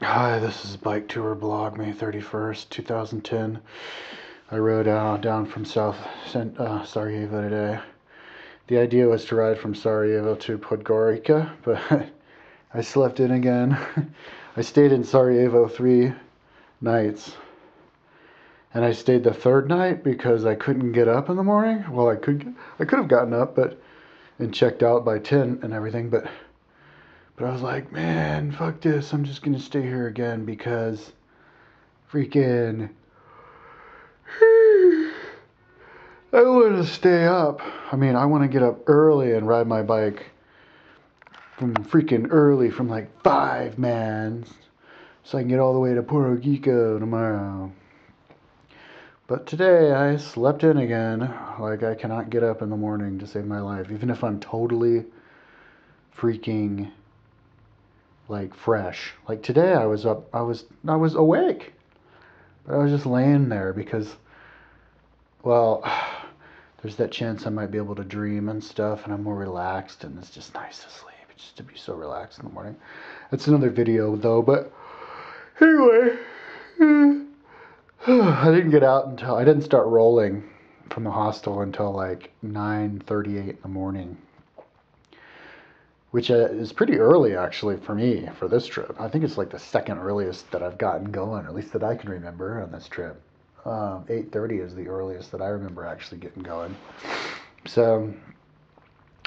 Hi, this is Bike Tour Blog, May 31st, 2010. I rode down from Sarajevo today. The idea was to ride from Sarajevo to Podgorica, but I slept in again. I stayed in Sarajevo 3 nights, and I stayed the third night because I couldn't get up in the morning. Well, I could have gotten up, and checked out by 10 and everything, but I was like, man, fuck this. I'm just gonna stay here again because freaking I want to stay up. I mean, I want to get up early and ride my bike from freaking early, from like 5, man, so I can get all the way to Puerto Rico tomorrow. But today I slept in again. Like, I cannot get up in the morning to save my life, even if I'm totally freaking like fresh. Like today I was up, I was awake, but I was just laying there because, well, there's that chance I might be able to dream and stuff, and I'm more relaxed, and it's just nice to sleep, just to be so relaxed in the morning. That's another video though, but anyway, I didn't start rolling from the hostel until like 9:38 in the morning, which is pretty early actually for me for this trip. I think it's like the second earliest that I've gotten going, or at least that I can remember on this trip. 8:30 is the earliest that I remember actually getting going. So,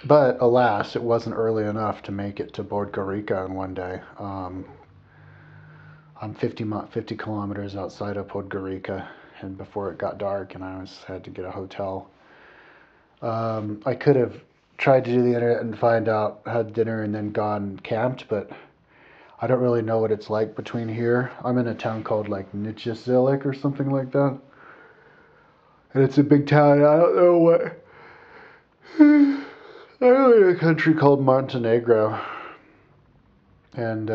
but alas, it wasn't early enough to make it to Podgorica in one day. I'm 50 kilometers outside of Podgorica, and before it got dark, and had to get a hotel. I could have tried to do the internet and find out, had dinner, and then gone camped, but I don't really know what it's like between here. I'm in a town called like Nicsic or something like that, and it's a big town. I don't know what. I'm in a country called Montenegro, and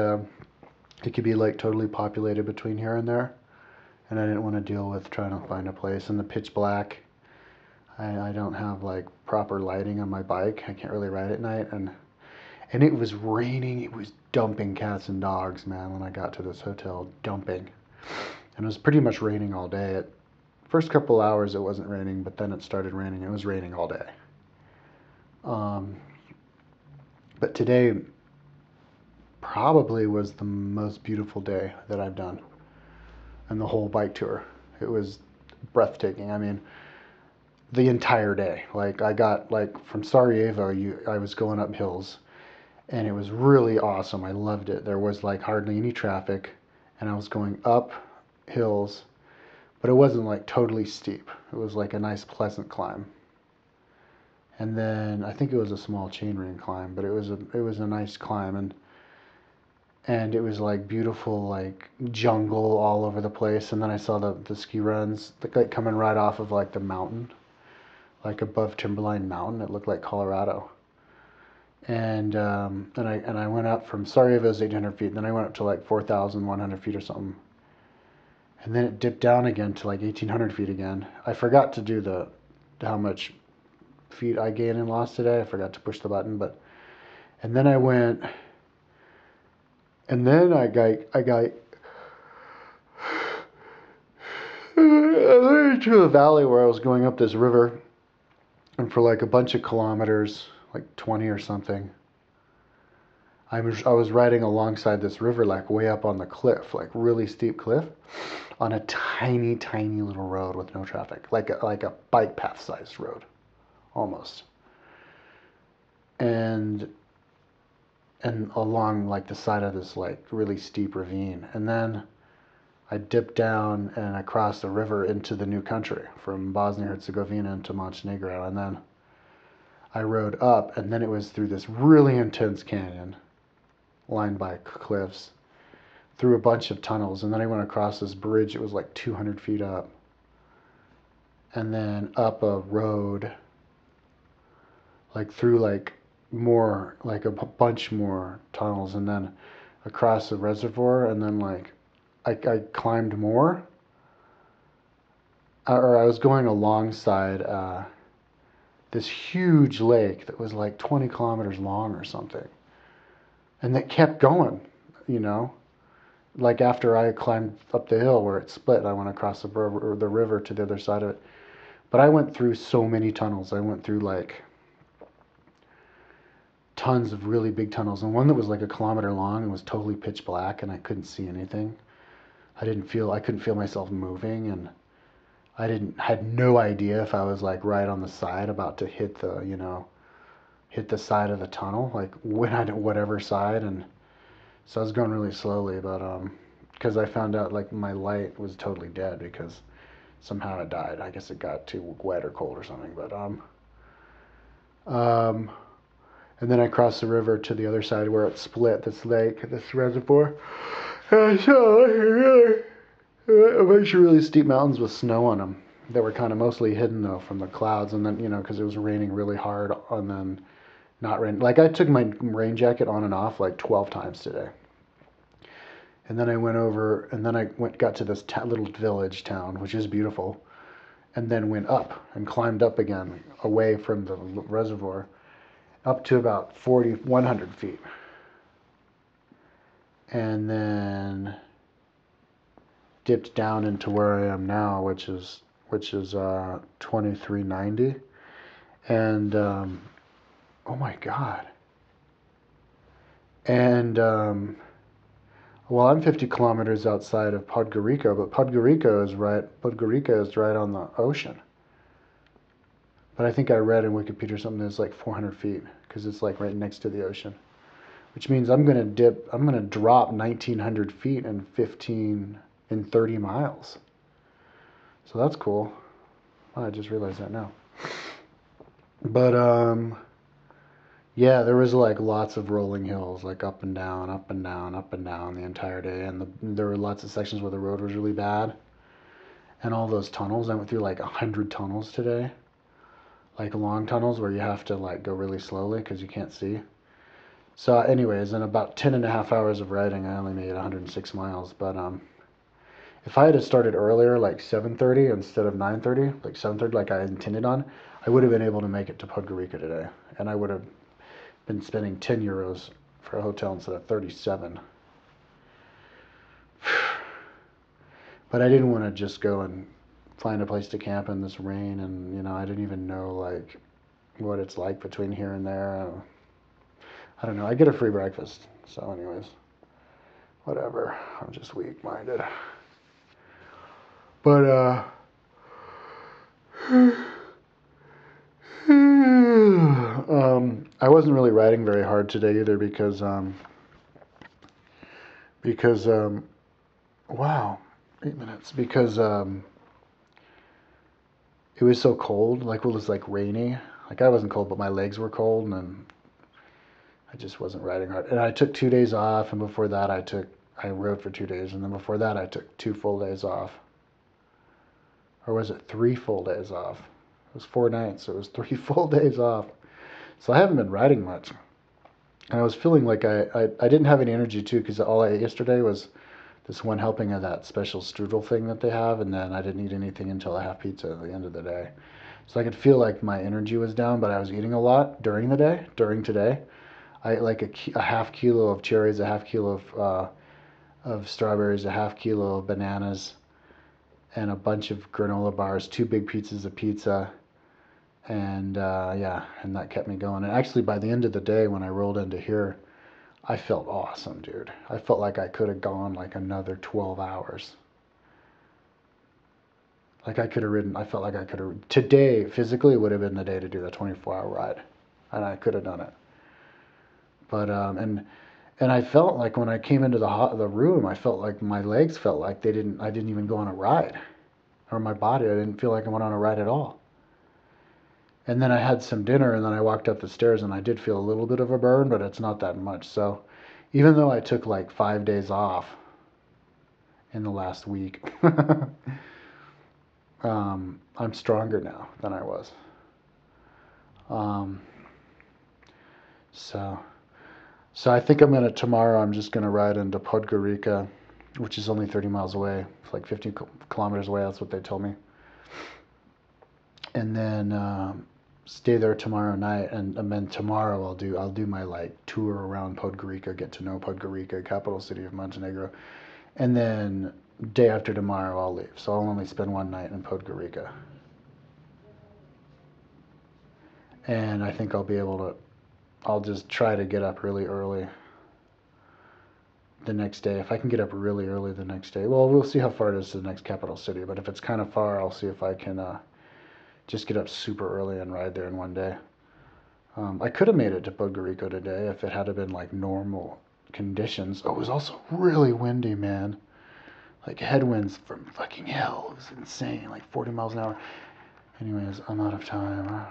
it could be like totally populated between here and there, and I didn't want to deal with trying to find a place in the pitch black. I don't have like proper lighting on my bike. I can't really ride at night, and it was raining. It was dumping cats and dogs, man, when I got to this hotel, dumping. And it was pretty much raining all day. At first couple hours it wasn't raining, but then it started raining. It was raining all day. Um, but today probably was the most beautiful day that I've done in the whole bike tour. It was breathtaking. I mean, the entire day. Like, I got like from Sarajevo, I was going up hills, and it was really awesome. I loved it. There was like hardly any traffic, and I was going up hills, but it wasn't like totally steep. It was like a nice pleasant climb. And then I think it was a small chainring climb, but it was a nice climb, and it was like beautiful, like jungle all over the place. And then I saw the ski runs like coming right off of like the mountain, like above Timberline Mountain. It looked like Colorado. And I went up from Sarajevo's 800 feet, then I went up to like 4,100 feet or something, and then it dipped down again to like 1,800 feet again. I forgot to do the how much feet I gained and lost today. I forgot to push the button, but and then I went, and then I got into a valley where I was going up this river, and for like a bunch of kilometers, like 20 or something, I was riding alongside this river, like way up on the cliff, like really steep cliff, on a tiny, tiny little road with no traffic, like a bike path sized road, almost. And along like the side of this like really steep ravine, and then I dipped down and I crossed the river into the new country from Bosnia Herzegovina into Montenegro, and then I rode up, and then it was through this really intense canyon lined by cliffs, through a bunch of tunnels, and then I went across this bridge. It was like 200 feet up, and then up a road, like through like more, like a bunch more tunnels, and then across the reservoir, and then like I climbed more, or I was going alongside this huge lake that was like 20 kilometers long or something, and that kept going, you know. like after I climbed up the hill where it split, I went across the river to the other side of it. But I went through so many tunnels. I went through like tons of really big tunnels, and one that was like a kilometer long and was totally pitch black, and I couldn't see anything. I couldn't feel myself moving, and had no idea if I was like right on the side about to hit hit the side of the tunnel, like when I whatever side, and so I was going really slowly, but because I found out like my light was totally dead because somehow it died. I guess it got too wet or cold or something, but um, and then I crossed the river to the other side where it split, this lake, this reservoir. And I saw a bunch of really steep mountains with snow on them that were kind of mostly hidden though from the clouds, and then because it was raining really hard, and then not rain. Like I took my rain jacket on and off like 12 times today. And then I went over, and then got to this little village town, which is beautiful, and then went up and climbed up again, away from the reservoir, up to about 100 feet. And then dipped down into where I am now, which is 2390. And oh my God. And well, I'm 50 kilometers outside of Podgorica, but Podgorica is right on the ocean. But I think I read in Wikipedia something that's like 400 feet because it's like right next to the ocean, which means I'm gonna drop 1,900 feet in 30 miles. So that's cool. I just realized that now. But yeah, there was like lots of rolling hills, like up and down, up and down, up and down the entire day, and there were lots of sections where the road was really bad, and all those tunnels. I went through like 100 tunnels today, like long tunnels where you have to like go really slowly because you can't see. So, anyways, in about 10 and a half hours of riding, I only made 106 miles. But if I had started earlier, like 7:30 instead of 9:30, like 7:30, like I intended on, I would have been able to make it to Podgorica today, and I would have been spending 10 euros for a hotel instead of 37. But I didn't want to just go and find a place to camp in this rain, and I didn't even know like what it's like between here and there. I don't know. I get a free breakfast, so anyways, whatever. I'm just weak-minded. But I wasn't really riding very hard today either because wow, 8 minutes, because it was so cold. Like it was like rainy. Like I wasn't cold, but my legs were cold, and then I just wasn't riding hard. And I took 2 days off, and before that I rode for 2 days, and then before that I took 2 full days off. Or was it 3 full days off? It was 4 nights, so it was 3 full days off. So I haven't been riding much. And I was feeling like I didn't have any energy too, because all I ate yesterday was this one helping of that special strudel thing that they have, and then I didn't eat anything until a half pizza at the end of the day. So I could feel like my energy was down, but I was eating a lot during today. I ate like a half kilo of cherries, a half kilo of strawberries, a half kilo of bananas, and a bunch of granola bars, 2 big pizzas of pizza, and yeah, and that kept me going. And actually, by the end of the day, when I rolled into here, I felt awesome, dude. I felt like I could have gone like another 12 hours. Like I could have ridden, I felt like I could have, today, physically, would have been the day to do the 24-hour ride. And I could have done it. But, and I felt like when I came into the room, I felt like my legs felt like I didn't even go on a ride. Or my body, I didn't feel like I went on a ride at all. And then I had some dinner, and then I walked up the stairs, and I did feel a little bit of a burn, but it's not that much. So even though I took like 5 days off in the last week, I'm stronger now than I was. So I think tomorrow I'm just gonna ride into Podgorica, which is only 30 miles away. It's like 50 kilometers away. That's what they told me. And then stay there tomorrow night, and then tomorrow I'll do my like tour around Podgorica, get to know Podgorica, capital city of Montenegro, And then day after tomorrow I'll leave. So I'll only spend one night in Podgorica. And I think I'll be able to, I'll just try to get up really early the next day. If I can get up really early the next day, well, we'll see how far it is to the next capital city. But if it's kind of far, I'll see if I can just get up super early and ride there in one day. I could have made it to Podgorica today if it had been like normal conditions. Oh, it was also really windy, man. Like headwinds from fucking hell. It was insane, like 40 miles an hour. Anyways, I'm out of time.